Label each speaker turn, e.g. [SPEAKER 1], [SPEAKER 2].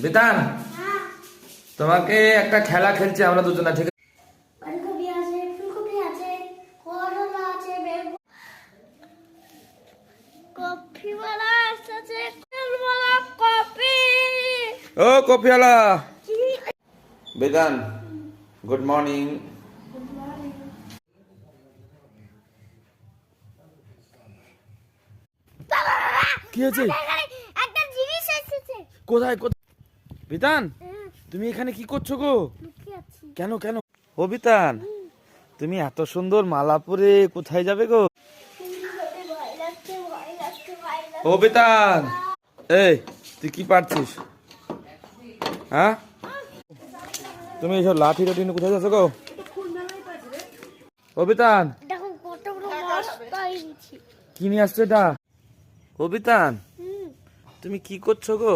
[SPEAKER 1] বিতান, তোমাকে একটা খেলা খেলছি আমরা দুজনে, ঠিক আছে?
[SPEAKER 2] বাঁধাকপি আছে, ফুলকপি আছে, করলা আছে, বেগুন, কপিওয়ালা আছে, তেলওয়ালা কপি।
[SPEAKER 1] ও কপিওয়ালা।
[SPEAKER 2] কি?
[SPEAKER 1] বিতান, গুড মর্নিং। কি হয়েছে?
[SPEAKER 2] একটা জিনিস এসেছে।
[SPEAKER 1] কোথায় কোথায়? বিতান, তুমি এখানে কি করছো গো?
[SPEAKER 2] লুকিয়ে আছি।
[SPEAKER 1] কেন কেন? ও বিতান, তুমি এত সুন্দর মালা পরে কোথায় যাবে গো?
[SPEAKER 2] ভয় লাগছে, ভয় লাগছে, ভয়
[SPEAKER 1] ও
[SPEAKER 2] লাগছে।
[SPEAKER 1] বিতান, এই তুই কি পারছিস? হ্যাঁ, তুমি এইসব লাঠি টাঠি নিয়ে কোথায় যাচ্ছ গো? ও বিতান,
[SPEAKER 2] দেখো কত বড় মাছ পাইছি।
[SPEAKER 1] কি নিয়ে আসছো এটা? ও বিতান,
[SPEAKER 2] হুম,
[SPEAKER 1] তুমি কি করছো গো?